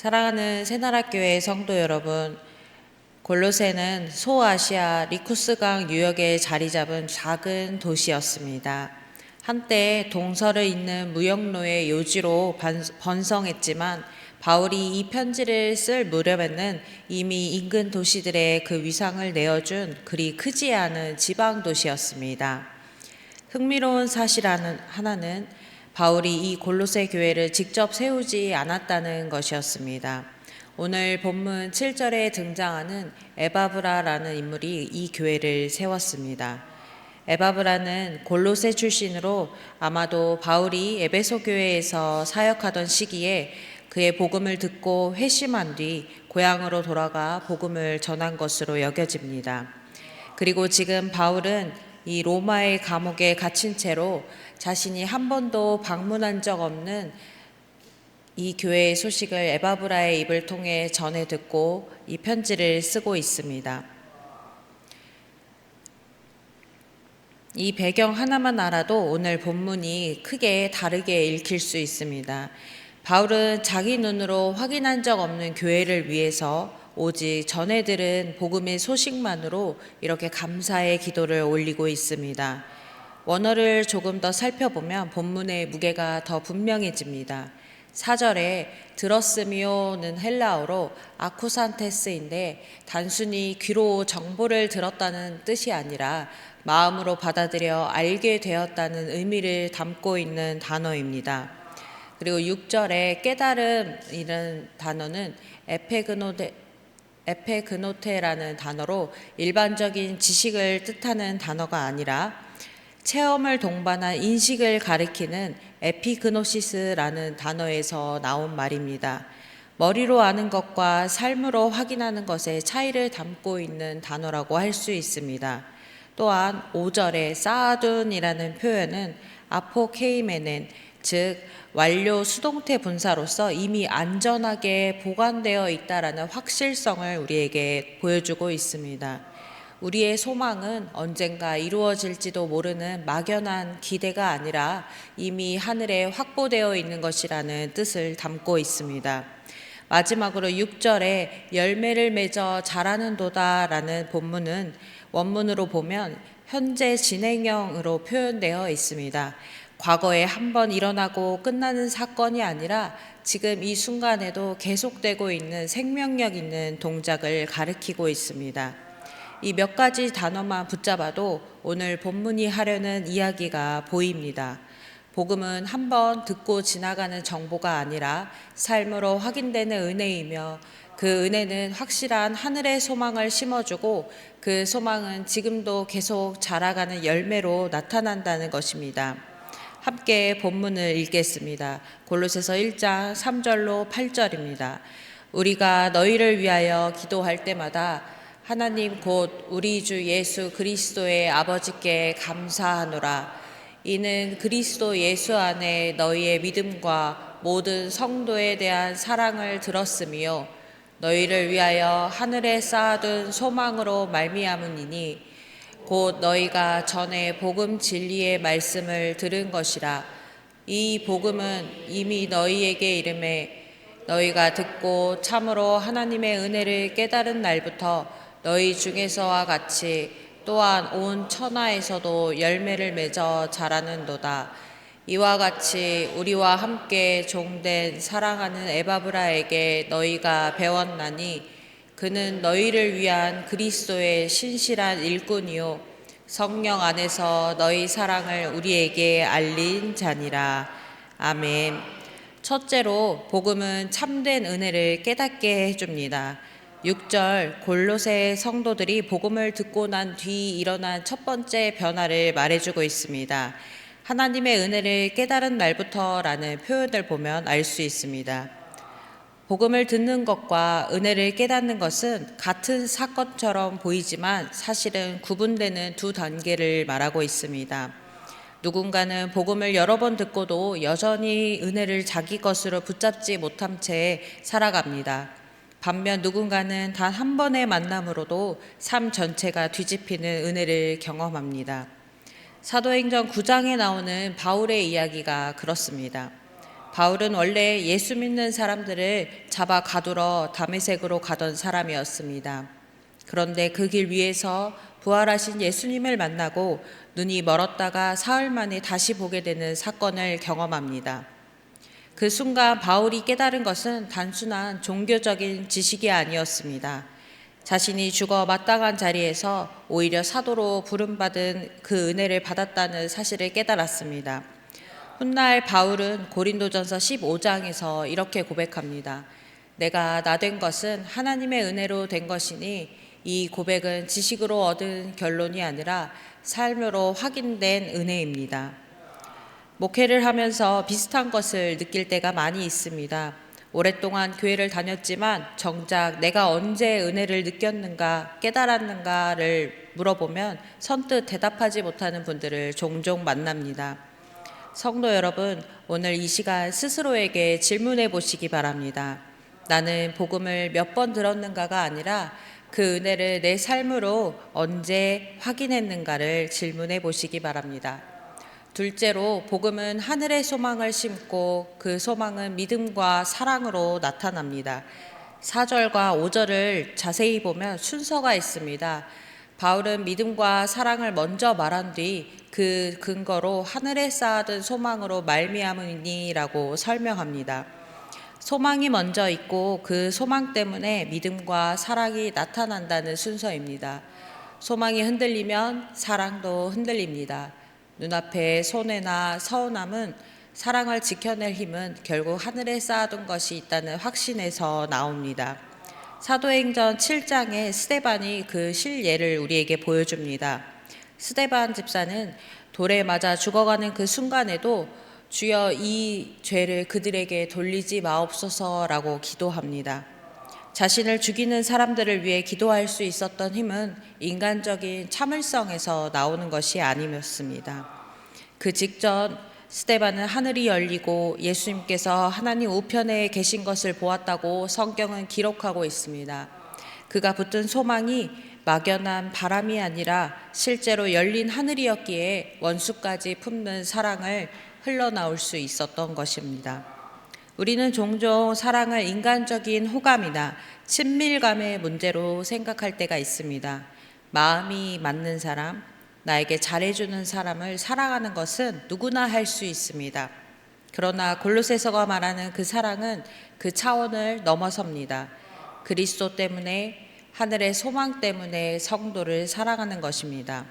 사랑하는 새나라교회 성도 여러분, 골로새는 소아시아 리쿠스강 유역에 자리 잡은 작은 도시였습니다. 한때 동서를 잇는 무역로의 요지로 번성했지만 바울이 이 편지를 쓸 무렵에는 이미 인근 도시들의 그 위상을 내어준 그리 크지 않은 지방 도시였습니다. 흥미로운 사실 하나는 바울이 이 골로새 교회를 직접 세우지 않았다는 것이었습니다. 오늘 본문 7절에 등장하는 에바브라라는 인물이 이 교회를 세웠습니다. 에바브라는 골로새 출신으로 아마도 바울이 에베소 교회에서 사역하던 시기에 그의 복음을 듣고 회심한 뒤 고향으로 돌아가 복음을 전한 것으로 여겨집니다. 그리고 지금 바울은 이 로마의 감옥에 갇힌 채로 자신이 한 번도 방문한 적 없는 이 교회의 소식을 에바브라의 입을 통해 전해 듣고 이 편지를 쓰고 있습니다. 이 배경 하나만 알아도 오늘 본문이 크게 다르게 읽힐 수 있습니다. 바울은 자기 눈으로 확인한 적 없는 교회를 위해서 오직 전해 들은 복음의 소식만으로 이렇게 감사의 기도를 올리고 있습니다. 원어를 조금 더 살펴보면 본문의 무게가 더 분명해집니다. 4절에 들었으며는 헬라어로 아쿠산테스인데 단순히 귀로 정보를 들었다는 뜻이 아니라 마음으로 받아들여 알게 되었다는 의미를 담고 있는 단어입니다. 그리고 6절에 깨달음이라는 단어는 에페그노테라는 단어로 일반적인 지식을 뜻하는 단어가 아니라 체험을 동반한 인식을 가리키는 에피그노시스라는 단어에서 나온 말입니다. 머리로 아는 것과 삶으로 확인하는 것의 차이를 담고 있는 단어라고 할 수 있습니다. 또한 5절의 사아둔이라는 표현은 아포케이메넨, 즉 완료 수동태 분사로서 이미 안전하게 보관되어 있다라는 확실성을 우리에게 보여주고 있습니다. 우리의 소망은 언젠가 이루어질지도 모르는 막연한 기대가 아니라 이미 하늘에 확보되어 있는 것이라는 뜻을 담고 있습니다. 마지막으로 6절에 열매를 맺어 자라는도다라는 본문은 원문으로 보면 현재 진행형으로 표현되어 있습니다. 과거에 한 번 일어나고 끝나는 사건이 아니라 지금 이 순간에도 계속되고 있는 생명력 있는 동작을 가리키고 있습니다. 이 몇 가지 단어만 붙잡아도 오늘 본문이 하려는 이야기가 보입니다. 복음은 한 번 듣고 지나가는 정보가 아니라 삶으로 확인되는 은혜이며 그 은혜는 확실한 하늘의 소망을 심어주고 그 소망은 지금도 계속 자라가는 열매로 나타난다는 것입니다. 함께 본문을 읽겠습니다. 골로새서 1장 3절로 8절입니다. 우리가 너희를 위하여 기도할 때마다 하나님 곧 우리 주 예수 그리스도의 아버지께 감사하노라. 이는 그리스도 예수 안에 너희의 믿음과 모든 성도에 대한 사랑을 들었으며 너희를 위하여 하늘에 쌓아둔 소망으로 말미암으니 곧 너희가 전에 복음 진리의 말씀을 들은 것이라. 이 복음은 이미 너희에게 이름에 너희가 듣고 참으로 하나님의 은혜를 깨달은 날부터 너희 중에서와 같이 또한 온 천하에서도 열매를 맺어 자라는도다. 이와 같이 우리와 함께 종된 사랑하는 에바브라에게 너희가 배웠나니 그는 너희를 위한 그리스도의 신실한 일꾼이요 성령 안에서 너희 사랑을 우리에게 알린 자니라. 아멘. 첫째로 복음은 참된 은혜를 깨닫게 해줍니다. 6절 골로새 성도들이 복음을 듣고 난 뒤 일어난 첫 번째 변화를 말해주고 있습니다. 하나님의 은혜를 깨달은 날부터라는 표현을 보면 알 수 있습니다. 복음을 듣는 것과 은혜를 깨닫는 것은 같은 사건처럼 보이지만 사실은 구분되는 두 단계를 말하고 있습니다. 누군가는 복음을 여러 번 듣고도 여전히 은혜를 자기 것으로 붙잡지 못한 채 살아갑니다. 반면 누군가는 단 한 번의 만남으로도 삶 전체가 뒤집히는 은혜를 경험합니다. 사도행전 9장에 나오는 바울의 이야기가 그렇습니다. 바울은 원래 예수 믿는 사람들을 잡아 가두러 다메섹으로 가던 사람이었습니다. 그런데 그 길 위에서 부활하신 예수님을 만나고 눈이 멀었다가 사흘 만에 다시 보게 되는 사건을 경험합니다. 그 순간 바울이 깨달은 것은 단순한 종교적인 지식이 아니었습니다. 자신이 죽어 마땅한 자리에서 오히려 사도로 부름받은 그 은혜를 받았다는 사실을 깨달았습니다. 훗날 바울은 고린도전서 15장에서 이렇게 고백합니다. 내가 나 된 것은 하나님의 은혜로 된 것이니 이 고백은 지식으로 얻은 결론이 아니라 삶으로 확인된 은혜입니다. 목회를 하면서 비슷한 것을 느낄 때가 많이 있습니다. 오랫동안 교회를 다녔지만 정작 내가 언제 은혜를 느꼈는가, 깨달았는가를 물어보면 선뜻 대답하지 못하는 분들을 종종 만납니다. 성도 여러분, 오늘 이 시간 스스로에게 질문해 보시기 바랍니다. 나는 복음을 몇 번 들었는가가 아니라 그 은혜를 내 삶으로 언제 확인했는가를 질문해 보시기 바랍니다. 둘째로 복음은 하늘의 소망을 심고 그 소망은 믿음과 사랑으로 나타납니다. 4절과 5절을 자세히 보면 순서가 있습니다. 바울은 믿음과 사랑을 먼저 말한 뒤 그 근거로 하늘에 쌓아둔 소망으로 말미암으니라고 설명합니다. 소망이 먼저 있고 그 소망 때문에 믿음과 사랑이 나타난다는 순서입니다. 소망이 흔들리면 사랑도 흔들립니다. 눈앞에 손해나 서운함은 사랑을 지켜낼 힘은 결국 하늘에 쌓아둔 것이 있다는 확신에서 나옵니다. 사도행전 7장에 스데반이 그 실예를 우리에게 보여줍니다. 스데반 집사는 돌에 맞아 죽어가는 그 순간에도 주여 이 죄를 그들에게 돌리지 마옵소서라고 기도합니다. 자신을 죽이는 사람들을 위해 기도할 수 있었던 힘은 인간적인 참을성에서 나오는 것이 아니었습니다. 그 직전 스데반은 하늘이 열리고 예수님께서 하나님 우편에 계신 것을 보았다고 성경은 기록하고 있습니다. 그가 붙든 소망이 막연한 바람이 아니라 실제로 열린 하늘이었기에 원수까지 품는 사랑을 흘러나올 수 있었던 것입니다. 우리는 종종 사랑을 인간적인 호감이나 친밀감의 문제로 생각할 때가 있습니다. 마음이 맞는 사람, 나에게 잘해주는 사람을 사랑하는 것은 누구나 할 수 있습니다. 그러나 골로새서가 말하는 그 사랑은 그 차원을 넘어섭니다. 그리스도 때문에, 하늘의 소망 때문에 성도를 사랑하는 것입니다.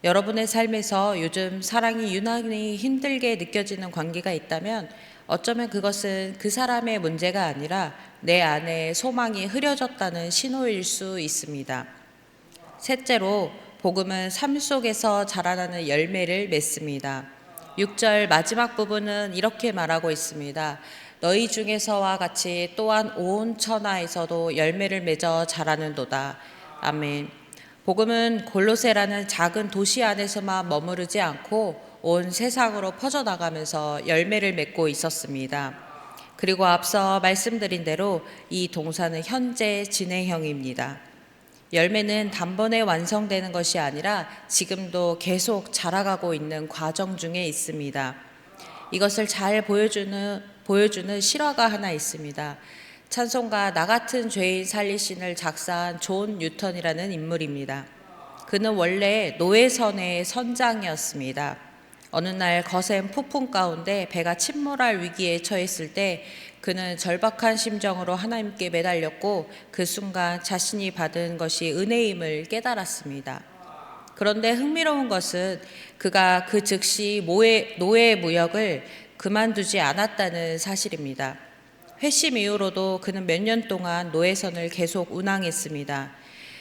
여러분의 삶에서 요즘 사랑이 유난히 힘들게 느껴지는 관계가 있다면 어쩌면 그것은 그 사람의 문제가 아니라 내 안에 소망이 흐려졌다는 신호일 수 있습니다. 셋째로 복음은 삶 속에서 자라나는 열매를 맺습니다. 6절 마지막 부분은 이렇게 말하고 있습니다. 너희 중에서와 같이 또한 온 천하에서도 열매를 맺어 자라는도다. 아멘. 복음은 골로새라는 작은 도시 안에서만 머무르지 않고 온 세상으로 퍼져나가면서 열매를 맺고 있었습니다. 그리고 앞서 말씀드린 대로 이 동사는 현재 진행형입니다. 열매는 단번에 완성되는 것이 아니라 지금도 계속 자라가고 있는 과정 중에 있습니다. 이것을 잘 보여주는 실화가 하나 있습니다. 찬송가 나 같은 죄인 살리신을 작사한 존 뉴턴이라는 인물입니다. 그는 원래 노예선의 선장이었습니다. 어느 날 거센 폭풍 가운데 배가 침몰할 위기에 처했을 때 그는 절박한 심정으로 하나님께 매달렸고 그 순간 자신이 받은 것이 은혜임을 깨달았습니다. 그런데 흥미로운 것은 그가 그 즉시 노예 무역을 그만두지 않았다는 사실입니다. 회심 이후로도 그는 몇 년 동안 노예선을 계속 운항했습니다.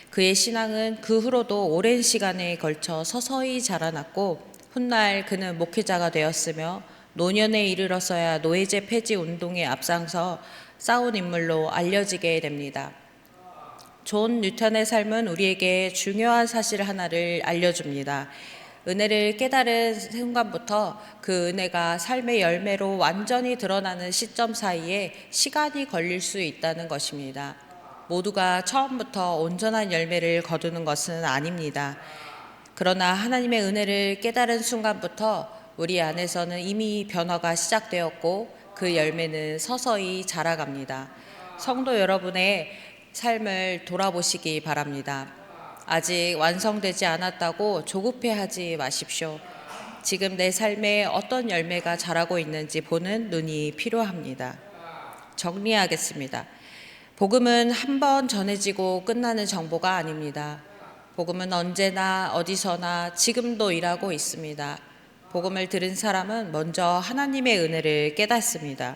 그의 신앙은 그 후로도 오랜 시간에 걸쳐 서서히 자라났고 훗날 그는 목회자가 되었으며 노년에 이르러서야 노예제 폐지 운동에 앞장서 싸운 인물로 알려지게 됩니다. 존 뉴턴의 삶은 우리에게 중요한 사실 하나를 알려줍니다. 은혜를 깨달은 순간부터 그 은혜가 삶의 열매로 완전히 드러나는 시점 사이에 시간이 걸릴 수 있다는 것입니다. 모두가 처음부터 온전한 열매를 거두는 것은 아닙니다. 그러나 하나님의 은혜를 깨달은 순간부터 우리 안에서는 이미 변화가 시작되었고 그 열매는 서서히 자라갑니다. 성도 여러분의 삶을 돌아보시기 바랍니다. 아직 완성되지 않았다고 조급해하지 마십시오. 지금 내 삶에 어떤 열매가 자라고 있는지 보는 눈이 필요합니다. 정리하겠습니다. 복음은 한 번 전해지고 끝나는 정보가 아닙니다. 복음은 언제나 어디서나 지금도 일하고 있습니다. 복음을 들은 사람은 먼저 하나님의 은혜를 깨닫습니다.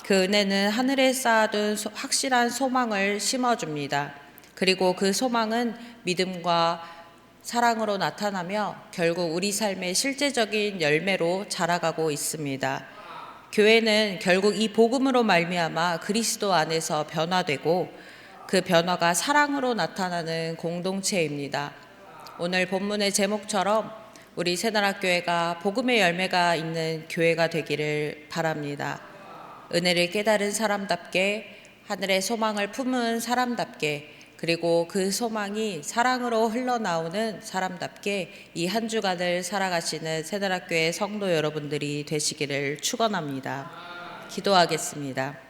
그 은혜는 하늘에 쌓아둔 확실한 소망을 심어줍니다. 그리고 그 소망은 믿음과 사랑으로 나타나며 결국 우리 삶의 실제적인 열매로 자라가고 있습니다. 교회는 결국 이 복음으로 말미암아 그리스도 안에서 변화되고 그 변화가 사랑으로 나타나는 공동체입니다. 오늘 본문의 제목처럼 우리 새나라교회가 복음의 열매가 있는 교회가 되기를 바랍니다. 은혜를 깨달은 사람답게, 하늘의 소망을 품은 사람답게, 그리고 그 소망이 사랑으로 흘러나오는 사람답게 이 한 주간을 살아가시는 새나라교회 성도 여러분들이 되시기를 축원합니다. 기도하겠습니다.